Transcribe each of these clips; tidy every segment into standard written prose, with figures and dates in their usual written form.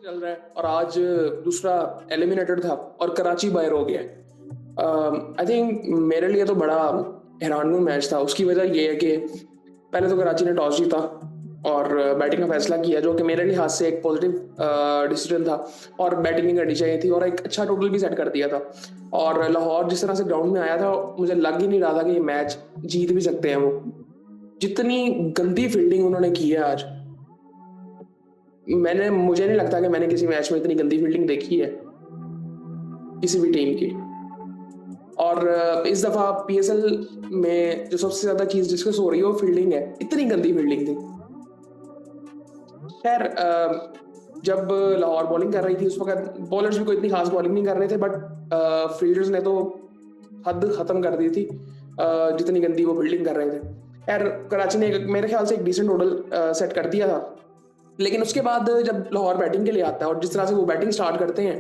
चल रहा है और आज दूसरा एलिमिनेटेड था और कराची बाहर हो गया। आई थिंक मेरे लिए तो बड़ा हैरानकुन मैच था। उसकी वजह ये है कि पहले तो कराची ने टॉस जीता और बैटिंग का फैसला किया, जो कि मेरे लिहाज से एक पॉजिटिव डिसीजन था और बैटिंग नहीं करनी चाहिए थी और एक अच्छा टोटल भी सेट कर दिया था। और लाहौर जिस तरह से ग्राउंड में आया था, मुझे लग ही नहीं रहा था कि ये मैच जीत भी सकते हैं वो। जितनी गंदी फील्डिंग उन्होंने की है आज, मुझे नहीं लगता कि मैंने किसी मैच में इतनी गंदी फील्डिंग देखी है किसी भी टीम की। और इस दफा पीएसएल में जो सबसे ज्यादा चीज डिस्कस हो रही है वो फील्डिंग है। इतनी गंदी फील्डिंग थी। खैर, जब लाहौर बॉलिंग कर रही थी उस वक्त बॉलर्स भी कोई इतनी खास बॉलिंग नहीं कर रहे थे, बट फील्डर्स ने तो हद खत्म कर दी थी जितनी गंदी वो फील्डिंग कर रहे थे। खैर, कराची ने मेरे ख्याल से एक डिसेंट टोटल सेट कर दिया था, लेकिन उसके बाद जब लाहौर बैटिंग के लिए आता है और जिस तरह से वो बैटिंग स्टार्ट करते हैं,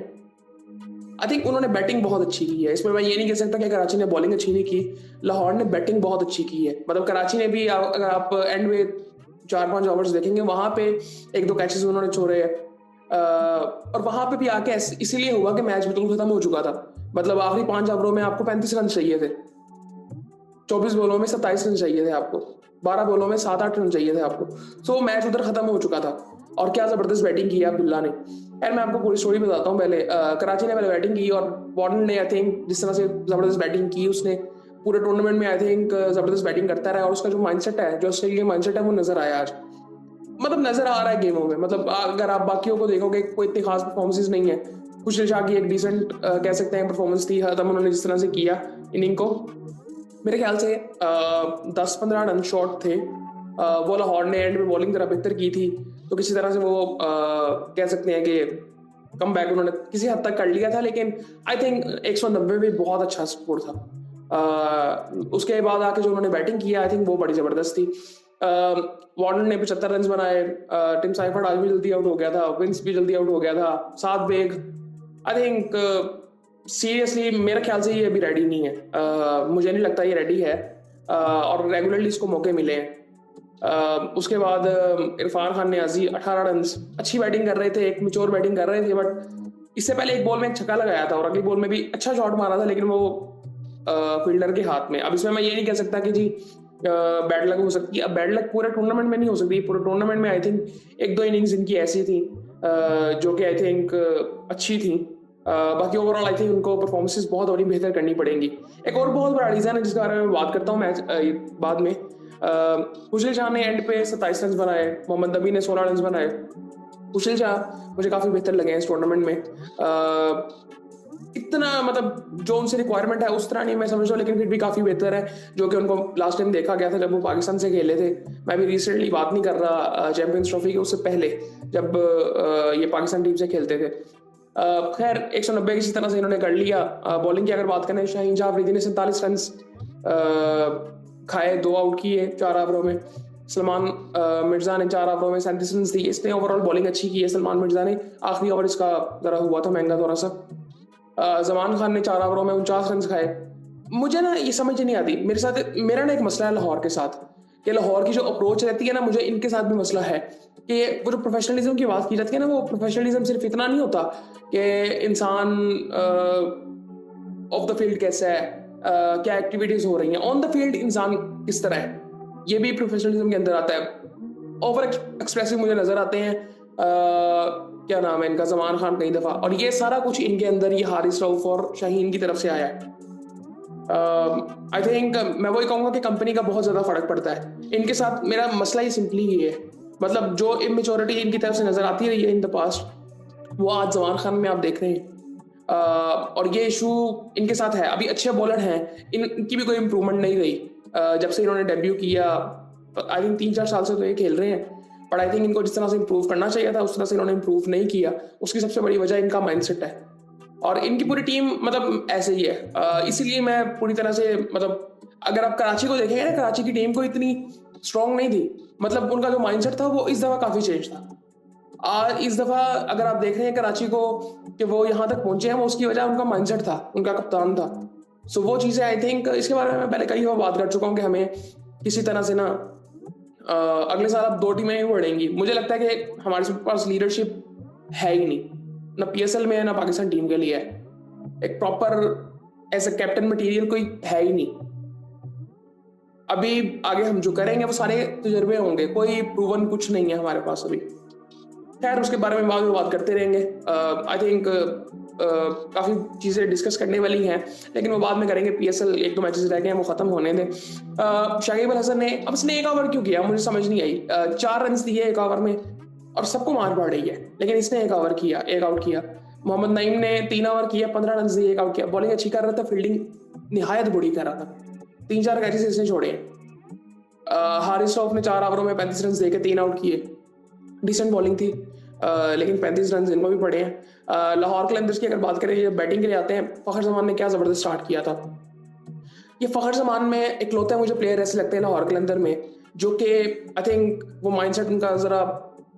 आई थिंक उन्होंने बैटिंग बहुत अच्छी की है। इसमें मैं ये नहीं कह सकता कि कराची ने बॉलिंग अच्छी नहीं की, लाहौर ने बैटिंग बहुत अच्छी की है। मतलब कराची ने भी, अगर आप एंड में 4-5 ओवर्स देखेंगे, वहां पे 1-2 कैचेस उन्होंने छोड़े हैं। और वहां पे भी आके इसीलिए हुआ कि मैच बिल्कुल खत्म हो चुका था। मतलब आखिरी 5 ओवरों में आपको 35 रन चाहिए थे, 24 बॉलों में 27 रन चाहिए थे आपको, 12 बॉलों में 7-8 रन चाहिए थे आपको। सो मैच उधर खत्म हो चुका था। और क्या जबरदस्त बैटिंग की है अब्दुल्ला ने। यार, मैं आपको पूरी स्टोरी बताता हूँ। पहले कराची ने पहले बैटिंग की और वार्डन ने, आई थिंक, जिस तरह से जबरदस्त बैटिंग की उसने पूरे टूर्नामेंट में, आई थिंक, जबरदस्त बैटिंग करता रहा। और उसका जो माइंडसेट है, जो ऑस्ट्रेलिया का माइंडसेट है, वो नजर आया आज। मतलब नजर आ रहा है गेमों में। मतलब अगर आप बाकियों को देखोगे, कोई इतनी खास परफॉर्मेंसेज नहीं है। खुशदिल शाह की एक डिसेंट कह सकते हैं परफॉर्मेंस थी खत्म उन्होंने जिस तरह से किया इनिंग को। मेरे ख्याल से 10-15 रन शॉट थे। वो लाहौर ने एंड में बॉलिंग तरह बेहतर की थी, तो किसी तरह से वो कह सकते हैं कि कम बैक उन्होंने किसी हद तक कर लिया था। लेकिन आई थिंक 190 भी बहुत अच्छा स्कोर था। उसके बाद आके जो उन्होंने बैटिंग किया, आई थिंक वो बड़ी जबरदस्त थी। वार्नर ने 75 रन बनाए। टिम साइफर्ड आज भी जल्दी आउट हो गया था, विंस भी जल्दी आउट हो गया था, 7 बेग। आई थिंक सीरियसली मेरे ख्याल से ये अभी रेडी नहीं है। मुझे नहीं लगता ये रेडी है। और रेगुलरली इसको मौके मिले हैं। उसके बाद इरफान खान ने अजी 18 रन, अच्छी बैटिंग कर रहे थे, एक मैच्योर बैटिंग कर रहे थे। बट इससे पहले एक बॉल में एक छक्का लगाया था और अगली बॉल में भी अच्छा शॉट मारा था, लेकिन वो फील्डर के हाथ में। अब इसमें मैं ये नहीं कह सकता कि जी बैड लक हो सकती है। अब बैड लक पूरे टूर्नामेंट में नहीं हो सकती। पूरे टूर्नामेंट में आई थिंक 1-2 इनिंग्स इनकी ऐसी थी जो कि आई थिंक अच्छी थी। बाकी ओवरऑल आई थिंक उनको परफॉर्मेंसेस बहुत और बेहतर करनी पड़ेंगी। एक और बहुत बड़ा रीजन है जिसके बारे में बात करता हूँ मैच बाद में। खुशदिल शाह ने एंड पे 27 रन बनाए, मोहम्मद नबी ने 16 रन बनाए। खुशदिल शाह मुझे काफी बेहतर लगे हैं इस टूर्नामेंट में। इतना मतलब जो उनसे रिक्वायरमेंट है उस तरह नहीं मैं समझ रहा, लेकिन फिर भी काफी बेहतर है जो कि उनको लास्ट टाइम देखा गया था जब वो पाकिस्तान से खेले थे। मैं भी रिसेंटली बात नहीं कर रहा चैंपियंस ट्रॉफी के, उससे पहले जब ये पाकिस्तान टीम से खेलते थे। खैर, 190 किसी तरह से इन्होंने कर लिया। बॉलिंग की अगर बात करें, शाहीन शाह अफरीदी ने 47 रन खाए, 2 आउट किए 4 ओवरों में। सलमान मिर्जा ने 4 ओवरों में 37 रन दी। इसने ओवरऑल बॉलिंग अच्छी की है सलमान मिर्जा ने। आखिरी ओवर इसका जरा हुआ था महंगा थोड़ा सा। जमान खान ने 4 ओवरों में 49 रन खाए। मुझे ना ये समझ नहीं आती। मेरा ना एक मसला है लाहौर के साथ, कि लाहौर की जो अप्रोच रहती है ना, मुझे इनके साथ भी मसला है कि वो जो प्रोफेशनलिज्म की बात की जाती है ना, वो प्रोफेशनलिज्म सिर्फ इतना नहीं होता कि इंसान ऑफ द फील्ड कैसा है, क्या एक्टिविटीज हो रही हैं ऑन द फील्ड, इंसान किस तरह है, ये भी प्रोफेशनलिज्म के अंदर आता है। ओवर एक्सप्रेसिव मुझे नजर आते हैं क्या नाम है इनका, जमान खान कई दफा। और ये सारा कुछ इनके अंदर ये हारिस रऊफ और शाहीन की तरफ से आया है। आई थिंक मैं वही कहूंगा कि कंपनी का बहुत ज्यादा फर्क पड़ता है इनके साथ। मेरा मसला ये सिंपली ये है, मतलब जो इमेच्योरिटी इनकी तरफ से नजर आती रही है इन द पास्ट, वो आज जमान खान में आप देख रहे हैं। और ये इशू इनके साथ है। अभी अच्छे बॉलर हैं, इनकी भी कोई इंप्रूवमेंट नहीं रही जब से इन्होंने डेब्यू किया। आई थिंक 3-4 साल से तो ये खेल रहे हैं, बट आई थिंक इनको जिस तरह से इंप्रूव करना चाहिए था उस तरह से इन्होंने इंप्रूव नहीं किया। उसकी सबसे बड़ी वजह इनका माइंडसेट है। और इनकी पूरी टीम मतलब ऐसे ही है। इसीलिए मैं पूरी तरह से, मतलब अगर आप कराची को देखेंगे ना, कराची की टीम को इतनी स्ट्रांग नहीं थी। मतलब उनका जो माइंडसेट था वो इस दफा काफी चेंज था। और इस दफा अगर आप देख रहे हैं कराची को कि वो यहाँ तक पहुंचे हैं, वो उसकी वजह उनका माइंडसेट था, उनका कप्तान था। सो वो चीजें आई थिंक, इसके बारे में मैं पहले कई बार बात कर चुका हूँ कि हमें किसी तरह से ना अगले साल अब 2 टीमें ही बढ़ेंगी। मुझे लगता है कि हमारे पास लीडरशिप है ही नहीं, ना पीएसएल में है ना पाकिस्तान टीम के लिए है। एक proper as a captain material कोई है ही नहीं। अभी आगे हम जो करेंगे वो सारे तजुर्बे होंगे, कोई प्रूवन कुछ नहीं है हमारे पास अभी। खैर उसके बारे में बाद में बात करते रहेंगे। आई थिंक काफ़ी चीज़ें डिस्कस करने वाली हैं, लेकिन वो बाद में करेंगे। पीएसएल एक दो मैचेस रह गए हैं, वो खत्म होने दें। शाकिब अल हसन ने, अब इसने एक ओवर क्यों किया मुझे समझ नहीं आई। 4 रन दिए एक ओवर में और सबको मार पड़ रही है, लेकिन इसने एक ओवर किया, एक आउट किया। मोहम्मद नईम ने 3 ओवर किया, 15 रन दिए, एक आउट किया। बॉलिंग अच्छी कर रहा था, फील्डिंग निहायत बुरी कर रहा था। 3-4 कैचेस इसने छोड़े हैं। हारिस रऊफ ने 4 ओवरों में 35 रन देके 3 आउट किए। डिसेंट बॉलिंग थी, लेकिन 35 रन इनको भी पड़े हैं। लाहौर कलंदर्स की अगर बात करें, ये बैटिंग के लिए आते हैं। फ़खर जमान ने क्या ज़बरदस्त स्टार्ट किया था। ये फ़खर जमान में इकलौते मुझे प्लेयर ऐसे लगते हैं लाहौर कलंदर में, जो कि आई थिंक वो माइंडसेट उनका ज़रा,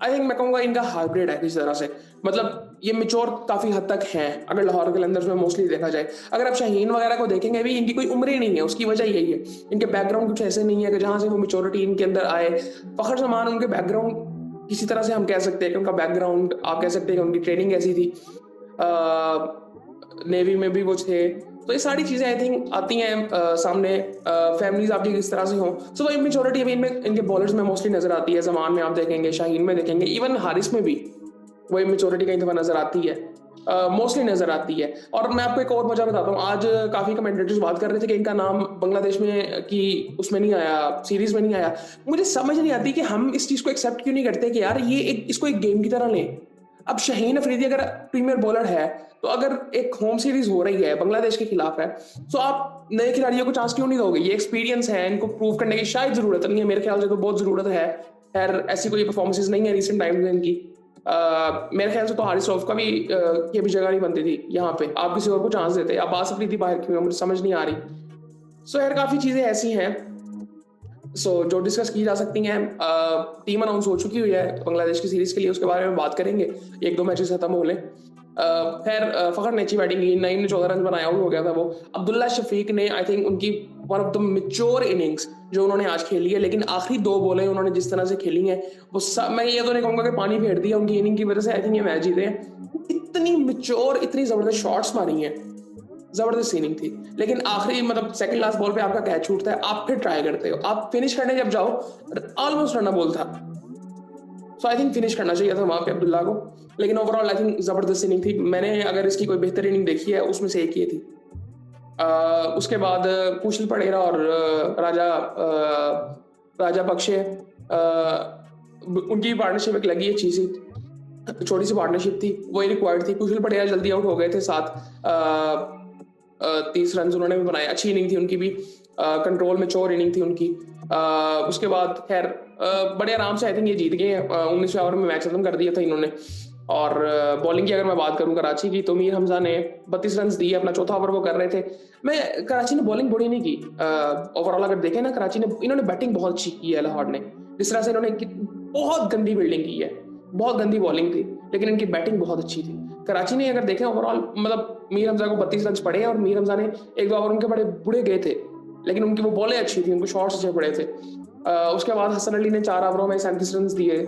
आई थिंक मैं कहूँगा इनका हाइब्रिड है किसी तरह से। मतलब ये मेच्योर काफ़ी हद तक हैं अगर लाहौर कलंदर्स में मोस्टली देखा जाए। अगर आप शाहीन वगैरह को देखेंगे भी, इनकी कोई उम्र ही नहीं है। उसकी वजह यही है, इनके बैकग्राउंड कुछ ऐसे नहीं है कि जहाँ से वो मेच्योरिटी इनके अंदर आए। फ़खर जमान उनके बैकग्राउंड किसी तरह से हम कह सकते हैं कि उनका बैकग्राउंड, आप कह सकते हैं कि उनकी ट्रेनिंग ऐसी थी। नेवी में भी वो थे, तो ये सारी चीज़ें आई थिंक आती हैं सामने। फैमिलीज आपकी किस तरह से हों, सो वो इमेच्योरिटी अभी इनमें इनके बॉलर्स में मोस्टली नजर आती है। जमान में आप देखेंगे, शाहीन में देखेंगे, इवन हारिस में भी वो इमेच्योरिटी कई दफ़ा नजर आती है, मोस्टली नजर आती है। और मैं आपको एक और वजह बताता हूँ। आज काफ़ी कमेंटेटर्स बात कर रहे थे कि इनका नाम बांग्लादेश में की उसमें नहीं आया, सीरीज में नहीं आया। मुझे समझ नहीं आती कि हम इस चीज़ को एक्सेप्ट क्यों नहीं करते कि यार ये एक, इसको एक गेम की तरह लें। अब शाहीन अफरीदी अगर प्रीमियर बॉलर है, तो अगर एक होम सीरीज हो रही है बांग्लादेश के खिलाफ है, तो आप नए खिलाड़ियों को चांस क्यों नहीं दोगे। ये एक्सपीरियंस है, इनको प्रूव करने की शायद जरूरत नहीं है, मेरे ख्याल से तो बहुत जरूरत है। खैर ऐसी कोई परफॉर्मेंसेज नहीं है रिसेंट टाइम्स में इनकी। मेरे ख्याल से तो हारिस रऊफ का भी ये भी जगह नहीं बनती थी यहाँ पे। आप किसी और को चांस देते, अब्बास अफरीदी बाहर क्यों है, मुझे समझ नहीं आ रही। सो यार काफ़ी चीज़ें ऐसी हैं जो डिस्कस की जा सकती हैं। टीम अनाउंस हो चुकी हुई है बांग्लादेश की सीरीज के लिए, उसके बारे में बात करेंगे। एक दो मैचेस खत्म हो लें। खैर फ़खर ने अच्छी बैटिंग की, नईम ने 14 रन बनाया, आउट हो गया था वो। अब्दुल्ला शफीक ने आई थिंक उनकी one of the mature innings जो उन्होंने आज खेली है, लेकिन आखिरी 2 बॉलें उन्होंने जिस तरह से खेली हैं, वो मैं ये तो नहीं कहूँगा कि पानी फेर दिया उनकी इनिंग की वजह से आई थिंक ये मैच जीते हैं। इतनी मेच्योर, इतनी ज़बरदस्त शॉट्स मारी हैं, जबरदस्त इनिंग थी। लेकिन आखिरी मतलब सेकंड लास्ट बॉल पे आपका कैच छूटता है, आप फिर ट्राई करते हो, आप फिनिश करने जब जाओ, ऑलमोस्ट रन बॉल था। सो आई थिंक फिनिश करना चाहिए था वहां पे अब्दुल्ला को। लेकिन ओवरऑल आई थिंक जबरदस्त इनिंग थी। मैंने अगर इसकी कोई बेहतर इनिंग देखी है, उसमें से एक ये थी। उसके बाद कुशल पड़ेरा और राजा पक्षे, उनकी पार्टनरशिप एक लगी अच्छी सी, छोटी सी पार्टनरशिप थी, वही रिक्वायर्ड थी। कुशल पड़ेरा जल्दी आउट हो गए थे, साथ 30 रन उन्होंने भी बनाए। अच्छी इनिंग थी उनकी भी, कंट्रोल में चोर इनिंग थी उनकी। उसके बाद खैर बड़े आराम से आई थिंक ये जीत गए। 19वें ओवर में मैच खत्म कर दिया था इन्होंने। और बॉलिंग की अगर मैं बात करूं कराची की, तो मीर हमजा ने 32 रन दिए, अपना चौथा ओवर वो कर रहे थे। मैं कराची ने बॉलिंग बुरी नहीं की ओवरऑल। अगर देखें ना, कराची ने, इन्होंने बैटिंग बहुत अच्छी की है लाहौर ने। जिस तरह से इन्होंने बहुत गंदी फील्डिंग की है, बहुत गंदी बॉलिंग थी, लेकिन इनकी बैटिंग बहुत अच्छी थी। कराची ने अगर देखें ओवरऑल, मतलब मीर हमजा को 32 रन पड़े हैं, और मीर हमजा ने एक दो ओवर उनके बड़े बुरे गए थे, लेकिन उनकी वो बॉलें अच्छी थी, उनको शॉट्स अच्छे पड़े थे। उसके बाद हसन अली ने 4 ओवरों में 37 रन दिए।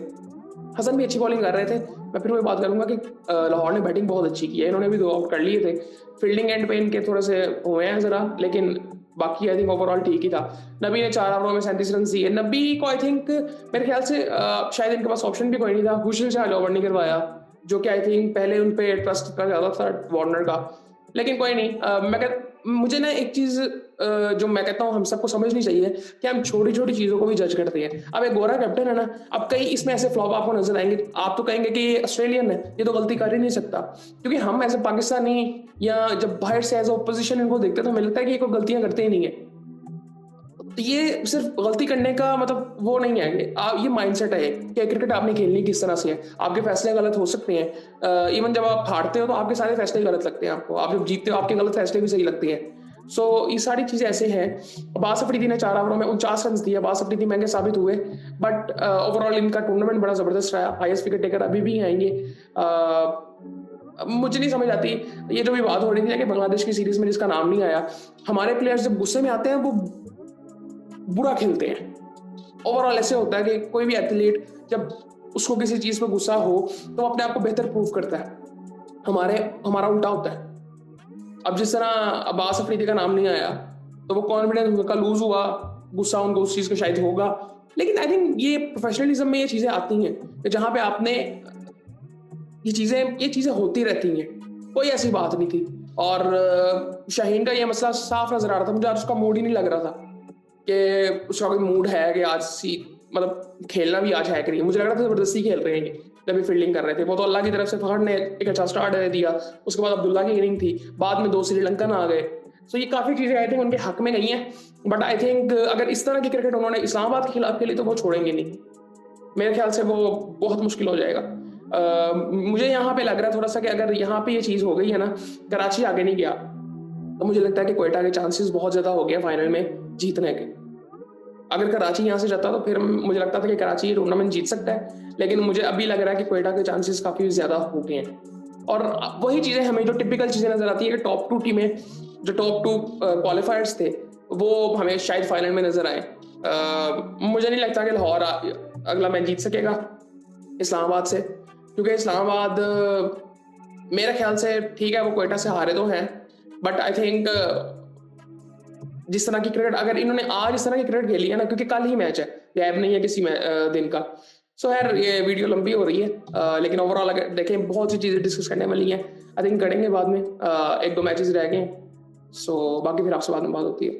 हसन भी अच्छी बॉलिंग कर रहे थे। मैं फिर वही बात करूंगा कि लाहौर ने बैटिंग बहुत अच्छी की है, इन्होंने भी 2 आउट कर लिए थे। फील्डिंग एंड पे इनके थोड़े से हुए हैं जरा, लेकिन बाकी आई थिंक ओवरऑल ठीक ही था। नबी ने 4 ओवरों में 37 रन दिए। नबी को आई थिंक मेरे ख्याल से शायद इनके पास ऑप्शन भी कोई नहीं था, खुशल शाह ओवर नहीं करवाया, जो कि आई थिंक पहले उन पे ट्रस्ट का ज़्यादा था वार्नर का। लेकिन कोई नहीं। मुझे ना एक चीज़ जो मैं कहता हूँ हम सबको समझनी चाहिए कि हम छोटी छोटी चीज़ों को भी जज करते हैं। अब एक गोरा कैप्टन है ना, अब कई इसमें ऐसे फ्लॉप आपको नजर आएंगे, आप तो कहेंगे कि ये ऑस्ट्रेलियन है, ये तो गलती कर ही नहीं सकता। क्योंकि हम ऐसे पाकिस्तानी या जब बाहर से एज अपोजिशन इनको देखते हैं, तो हमें लगता है कि ये कोई गलतियां करते ही नहीं है। तो ये सिर्फ गलती करने का मतलब वो नहीं है, ये माइंडसेट है कि क्रिकेट आपने खेलनी किस तरह से है। आपके फैसले गलत हो सकते हैं, इवन जब आप हारते हो तो आपके सारे फैसले गलत लगते हैं आपको, आप जब जीतते हो आपके गलत फैसले भी सही लगते हैं। सो ये सारी चीजें ऐसे हैं। अब्बास अफरीदी ने 4 ओवरों में 49 रन दिए। अब्बास अफरीदी महंगे साबित हुए, बट ओवरऑल इनका टूर्नामेंट बड़ा जबरदस्त रहा। हाईएस्ट विकेट टेकर अभी भी आएंगे। मुझे नहीं समझ आती ये जो भी बात हो रही थी कि बांग्लादेश की सीरीज में जिसका नाम नहीं आया, हमारे प्लेयर्स जब गुस्से में आते हैं वो बुरा खेलते हैं। ओवरऑल ऐसे होता है कि कोई भी एथलीट जब उसको किसी चीज़ पे गुस्सा हो तो अपने आप को बेहतर प्रूव करता है। हमारा उल्टा होता है। अब जिस तरह अब्बास अफरीदी का नाम नहीं आया तो वो कॉन्फिडेंस उनका लूज हुआ, गुस्सा उनको उस चीज़ का शायद होगा। लेकिन आई थिंक ये प्रोफेशनलिज्म में ये चीज़ें आती हैं कि जहाँ पे आपने ये चीज़ें होती रहती हैं, कोई ऐसी बात नहीं थी। और शाहीन का ये मसला साफ नज़र आ रहा था, मुझे आज उसका मूड ही नहीं लग रहा था कि उसका कोई मूड है कि आज मतलब खेलना भी आज है कि नहीं। मुझे लग रहा था ज़बरदस्ती खेल रहे हैं ये, जब भी फील्डिंग कर रहे थे। वो तो अल्लाह की तरफ से फहद ने एक अच्छा स्टार्ट दे दिया, उसके बाद अब्दुल्ला की इनिंग थी, बाद में 2 श्रीलंकन आ गए। सो ये काफ़ी चीज़ें आई थिंक उनके हक में गई हैं। बट आई थिंक अगर इस तरह की क्रिकेट उन्होंने इस्लामाबाद के खिलाफ खेली तो वो छोड़ेंगे नहीं। मेरे ख्याल से वो बहुत मुश्किल हो जाएगा। मुझे यहाँ पे लग रहा है थोड़ा सा कि अगर यहाँ पे ये चीज़ हो गई है ना, कराची आगे नहीं गया, तो मुझे लगता है कि क्वेटा के चांसेस बहुत ज़्यादा हो गए फाइनल में जीतने के। अगर कराची यहाँ से जाता तो फिर मुझे लगता था कि कराची ये टूर्नामेंट जीत सकता है, लेकिन मुझे अभी लग रहा है कि क्वेटा के चांसेस काफ़ी ज़्यादा हो गए हैं। और वही चीज़ें हमें जो टिपिकल चीज़ें नज़र आती है कि टॉप 2 टीमें, जो टॉप 2 क्वालिफायर्स थे, वो हमें शायद फाइनल में नज़र आए। मुझे नहीं लगता कि लाहौर अगला मैच जीत सकेगा इस्लामाबाद से, क्योंकि इस्लामाबाद मेरे ख्याल से ठीक है, वो क्वेटा से हारे तो हैं, बट आई थिंक जिस तरह की क्रिकेट अगर इन्होंने आज इस तरह की क्रिकेट खेली है ना, क्योंकि कल ही मैच है, गैप नहीं है किसी दिन का। सो यार ये वीडियो लंबी हो रही है, लेकिन ओवरऑल अगर देखें बहुत सी चीज़ें डिस्कस करने वाली हैं। आई थिंक करेंगे बाद में, 1-2 मैचेस रह गए। सो बाकी फिर आपसे बाद में बात होती है।